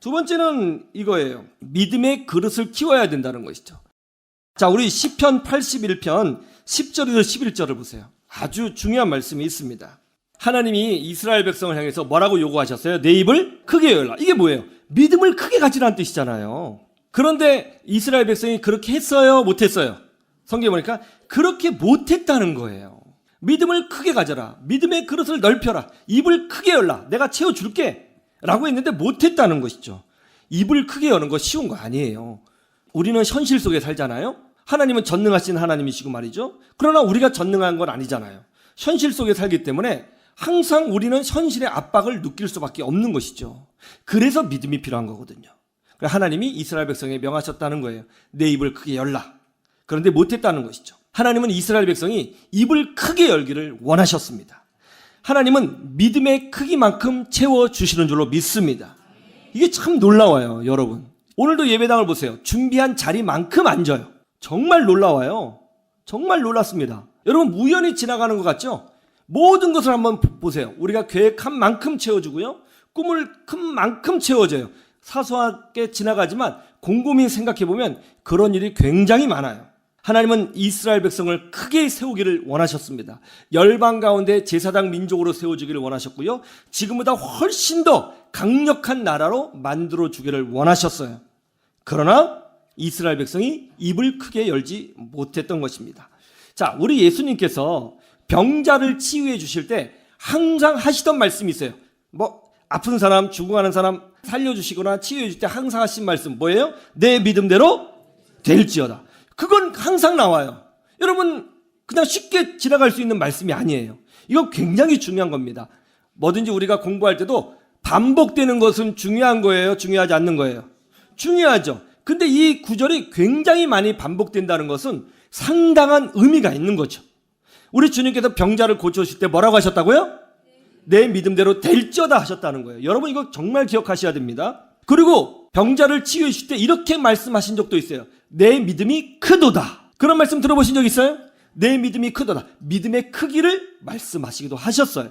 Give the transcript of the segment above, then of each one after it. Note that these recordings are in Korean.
두 번째는 이거예요. 믿음의 그릇을 키워야 된다는 것이죠. 자, 우리 시편 81편 10절에서 11절을 보세요. 아주 중요한 말씀이 있습니다. 하나님이 이스라엘 백성을 향해서 뭐라고 요구하셨어요? 내 입을 크게 열라. 이게 뭐예요? 믿음을 크게 가지라는 뜻이잖아요. 그런데 이스라엘 백성이 그렇게 했어요? 못했어요? 성경에 보니까 그렇게 못했다는 거예요. 믿음을 크게 가져라. 믿음의 그릇을 넓혀라. 입을 크게 열라. 내가 채워줄게. 라고 했는데 못했다는 것이죠. 입을 크게 여는 거 쉬운 거 아니에요. 우리는 현실 속에 살잖아요. 하나님은 전능하신 하나님이시고 말이죠. 그러나 우리가 전능한 건 아니잖아요. 현실 속에 살기 때문에 항상 우리는 현실의 압박을 느낄 수밖에 없는 것이죠. 그래서 믿음이 필요한 거거든요. 하나님이 이스라엘 백성에 명하셨다는 거예요. 내 입을 크게 열라. 그런데 못했다는 것이죠. 하나님은 이스라엘 백성이 입을 크게 열기를 원하셨습니다. 하나님은 믿음의 크기만큼 채워주시는 줄로 믿습니다. 이게 참 놀라워요, 여러분. 오늘도 예배당을 보세요. 준비한 자리만큼 앉아요. 정말 놀라워요. 정말 놀랐습니다. 여러분, 우연히 지나가는 것 같죠? 모든 것을 한번 보세요. 우리가 계획한 만큼 채워주고요. 꿈을 큰 만큼 채워져요. 사소하게 지나가지만 곰곰이 생각해보면 그런 일이 굉장히 많아요. 하나님은 이스라엘 백성을 크게 세우기를 원하셨습니다. 열방 가운데 제사장 민족으로 세워주기를 원하셨고요. 지금보다 훨씬 더 강력한 나라로 만들어주기를 원하셨어요. 그러나 이스라엘 백성이 입을 크게 열지 못했던 것입니다. 자, 우리 예수님께서 병자를 치유해 주실 때 항상 하시던 말씀이 있어요. 아픈 사람, 죽어가는 사람 살려주시거나 치유해 줄 때 항상 하신 말씀 뭐예요? 내 믿음대로 될지어다. 그건 항상 나와요. 여러분, 그냥 쉽게 지나갈 수 있는 말씀이 아니에요. 이거 굉장히 중요한 겁니다. 뭐든지 우리가 공부할 때도 반복되는 것은 중요한 거예요? 중요하지 않는 거예요? 중요하죠. 근데 이 구절이 굉장히 많이 반복된다는 것은 상당한 의미가 있는 거죠. 우리 주님께서 병자를 고쳐주실 때 뭐라고 하셨다고요? 내 믿음대로 될지어다 하셨다는 거예요. 여러분, 이거 정말 기억하셔야 됩니다. 그리고 병자를 치유해 주실 때 이렇게 말씀하신 적도 있어요. 내 믿음이 크도다. 그런 말씀 들어보신 적 있어요? 내 믿음이 크도다. 믿음의 크기를 말씀하시기도 하셨어요.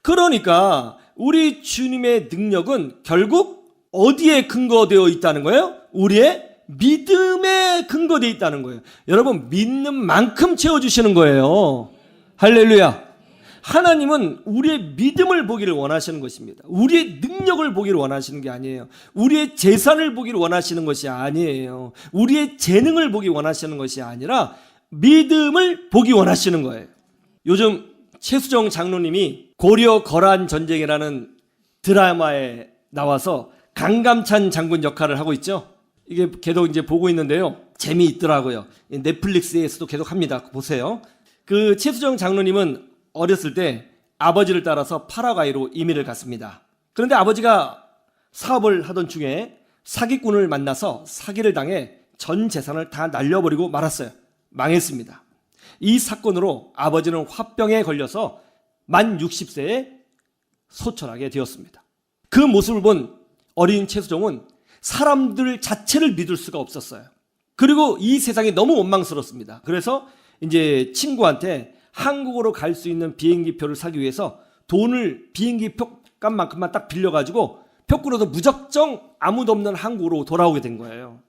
그러니까 우리 주님의 능력은 결국 어디에 근거되어 있다는 거예요? 우리의 믿음에 근거되어 있다는 거예요. 여러분, 믿는 만큼 채워주시는 거예요. 할렐루야. 하나님은 우리의 믿음을 보기를 원하시는 것입니다. 우리의 능력을 보기를 원하시는 게 아니에요. 우리의 재산을 보기를 원하시는 것이 아니에요. 우리의 재능을 보기 원하시는 것이 아니라 믿음을 보기 원하시는 거예요. 요즘 최수정 장로님이 고려 거란 전쟁이라는 드라마에 나와서 강감찬 장군 역할을 하고 있죠. 이게 계속 이제 보고 있는데요. 재미있더라고요. 넷플릭스에서도 계속 합니다. 보세요. 그 최수정 장로님은 어렸을 때 아버지를 따라서 파라과이로 이민을 갔습니다. 그런데 아버지가 사업을 하던 중에 사기꾼을 만나서 사기를 당해 전 재산을 다 날려버리고 말았어요. 망했습니다. 이 사건으로 아버지는 화병에 걸려서 만 60세에 소천하게 되었습니다. 그 모습을 본 어린 최수정은 사람들 자체를 믿을 수가 없었어요. 그리고 이 세상이 너무 원망스럽습니다. 그래서 이제 친구한테 한국으로 갈 수 있는 비행기표를 사기 위해서 돈을 비행기 표값만큼만 딱 빌려가지고 표 끊어서 무작정 아무도 없는 한국으로 돌아오게 된 거예요.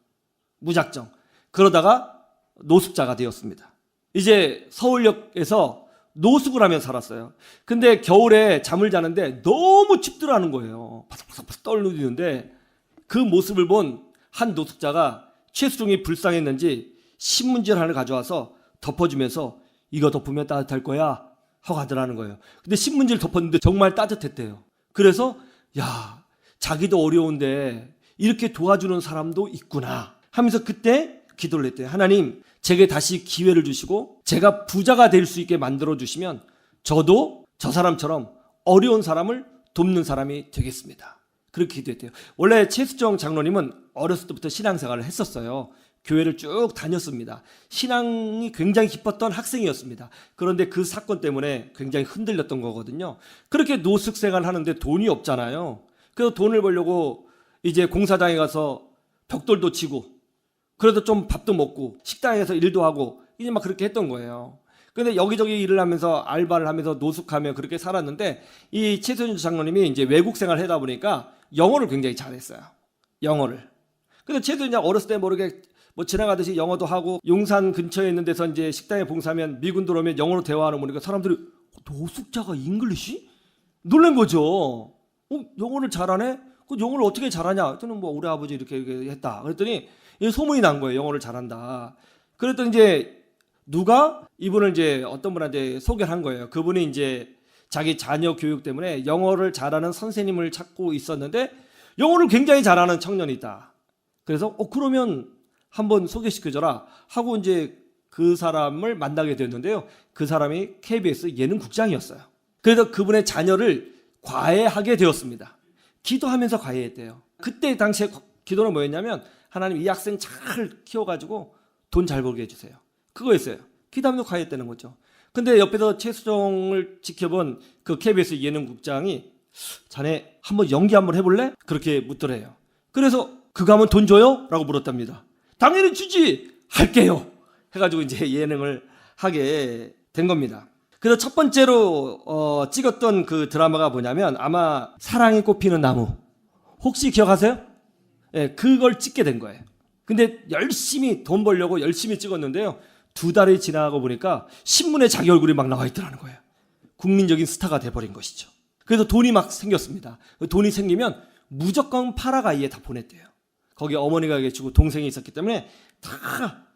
무작정. 그러다가 노숙자가 되었습니다. 이제 서울역에서 노숙을 하며 살았어요. 근데 겨울에 잠을 자는데 너무 춥더라는 거예요. 바삭바삭 떨리는데 그 모습을 본 한 노숙자가 최수종이 불쌍했는지 신문지를 하나 가져와서 덮어주면서 이거 덮으면 따뜻할 거야 하고 하더라는 거예요. 근데 신문지를 덮었는데 정말 따뜻했대요. 그래서 야, 자기도 어려운데 이렇게 도와주는 사람도 있구나 하면서 그때 기도를 했대요. 하나님, 제게 다시 기회를 주시고 제가 부자가 될 수 있게 만들어 주시면 저도 저 사람처럼 어려운 사람을 돕는 사람이 되겠습니다. 그렇게 기도했대요. 원래 최수정 장로님은 어렸을 때부터 신앙생활을 했었어요. 교회를 쭉 다녔습니다. 신앙이 굉장히 깊었던 학생이었습니다. 그런데 그 사건 때문에 굉장히 흔들렸던 거거든요. 그렇게 노숙 생활을 하는데 돈이 없잖아요. 그래서 돈을 벌려고 이제 공사장에 가서 벽돌도 치고, 그래도 좀 밥도 먹고 식당에서 일도 하고 이제 막 그렇게 했던 거예요. 근데 여기저기 일을 하면서 알바를 하면서 노숙하며 그렇게 살았는데 이 최수정 장로님이 이제 외국 생활을 하다 보니까 영어를 굉장히 잘했어요. 영어를. 근데 쟤도 이제 어렸을 때 모르게 뭐 지나가듯이 영어도 하고 용산 근처에 있는 데서 이제 식당에 봉사하면 미군 들어오면 영어로 대화하는 거 보니까 사람들이 노숙자가 잉글리시? 놀란 거죠. 영어를 잘하네? 그 영어를 어떻게 잘하냐? 저는 뭐 우리 아버지 이렇게 했다. 그랬더니 소문이 난 거예요. 영어를 잘한다. 그랬더니 이제 누가 이분을 이제 어떤 분한테 소개를 한 거예요. 그분이 이제 자기 자녀 교육 때문에 영어를 잘하는 선생님을 찾고 있었는데 영어를 굉장히 잘하는 청년이 있다. 그래서 그러면 한번 소개시켜줘라 하고 이제 그 사람을 만나게 됐는데요. 그 사람이 KBS 예능국장이었어요. 그래서 그분의 자녀를 과외하게 되었습니다. 기도하면서 과외했대요. 그때 당시에 기도는 뭐였냐면 하나님 이 학생 잘 키워가지고 돈 잘 벌게 해주세요. 그거였어요. 기도하면서 과외했다는 거죠. 근데 옆에서 최수종을 지켜본 그 KBS 예능국장이 자네 한번 연기 한번 해볼래? 그렇게 묻더래요. 그래서 그거 하면 돈 줘요? 라고 물었답니다. 당연히 주지! 할게요! 해가지고 이제 예능을 하게 된 겁니다. 그래서 첫 번째로 찍었던 그 드라마가 뭐냐면 아마 사랑이 꽃피는 나무. 혹시 기억하세요? 네, 그걸 찍게 된 거예요. 근데 열심히 돈 벌려고 열심히 찍었는데요. 2달이 지나고 보니까 신문에 자기 얼굴이 막 나와 있더라는 거예요. 국민적인 스타가 돼버린 것이죠. 그래서 돈이 막 생겼습니다. 돈이 생기면 무조건 파라가이에 다 보냈대요. 거기 어머니가 계시고 동생이 있었기 때문에 다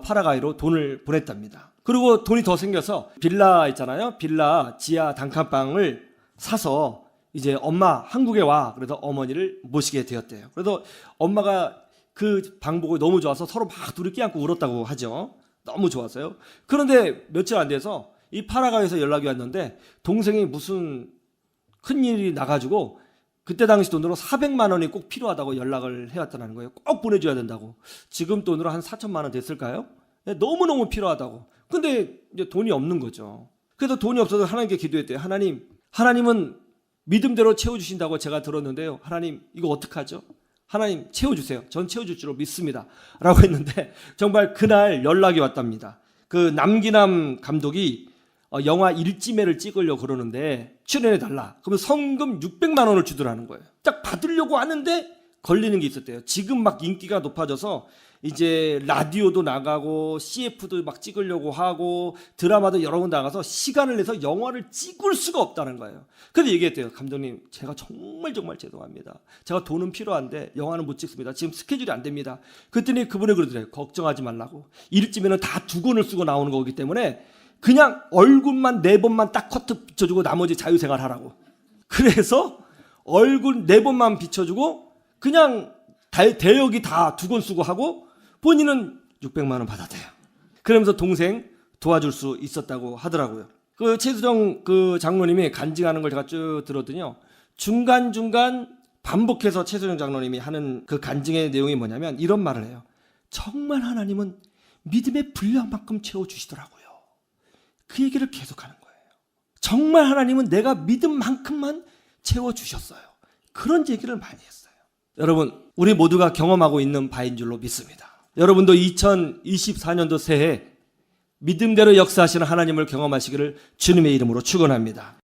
파라가이로 돈을 보냈답니다. 그리고 돈이 더 생겨서 빌라 있잖아요. 빌라 지하 단칸방을 사서 이제 엄마 한국에 와. 그래서 어머니를 모시게 되었대요. 그래서 엄마가 그 방법이 너무 좋아서 서로 막 둘이 껴안고 울었다고 하죠. 너무 좋았어요. 그런데 며칠 안 돼서 이 파라가이에서 연락이 왔는데 동생이 무슨 큰일이 나가지고 그때 당시 돈으로 400만 원이 꼭 필요하다고 연락을 해왔다는 거예요. 꼭 보내줘야 된다고. 지금 돈으로 한 4천만 원 됐을까요? 너무너무 필요하다고. 근데 이제 돈이 없는 거죠. 그래서 돈이 없어서 하나님께 기도했대요. 하나님은 믿음대로 채워주신다고 제가 들었는데요. 하나님 이거 어떡하죠? 하나님 채워주세요. 전 채워줄 줄로 믿습니다. 라고 했는데 정말 그날 연락이 왔답니다. 그 남기남 감독이 영화 일지매를 찍으려고 그러는데 출연해달라. 그러면 성금 600만 원을 주더라는 거예요. 딱 받으려고 하는데 걸리는 게 있었대요. 지금 막 인기가 높아져서 이제 라디오도 나가고 CF도 막 찍으려고 하고 드라마도 여러 번 나가서 시간을 내서 영화를 찍을 수가 없다는 거예요. 그래서 얘기했대요. 감독님 제가 정말 죄송합니다. 제가 돈은 필요한데 영화는 못 찍습니다. 지금 스케줄이 안 됩니다. 그랬더니 그분이 그러더래요. 걱정하지 말라고. 일쯤에는 다 2권을 쓰고 나오는 거기 때문에 그냥 얼굴만 4번만 딱 커트 비춰주고 나머지 자유생활 하라고. 그래서 얼굴 4번만 비춰주고 그냥 대역이 다 2권 쓰고 하고 본인은 600만 원 받았대요. 그러면서 동생 도와줄 수 있었다고 하더라고요. 그 최수정 그 장로님이 간증하는 걸 제가 쭉 들었더니요. 중간중간 반복해서 최수정 장로님이 하는 그 간증의 내용이 뭐냐면 이런 말을 해요. 정말 하나님은 믿음의 분량만큼 채워주시더라고요. 그 얘기를 계속하는 거예요. 정말 하나님은 내가 믿은 만큼만 채워주셨어요. 그런 얘기를 많이 했어요. 여러분 우리 모두가 경험하고 있는 바인 줄로 믿습니다. 여러분도 2024년도 새해 믿음대로 역사하시는 하나님을 경험하시기를 주님의 이름으로 축원합니다.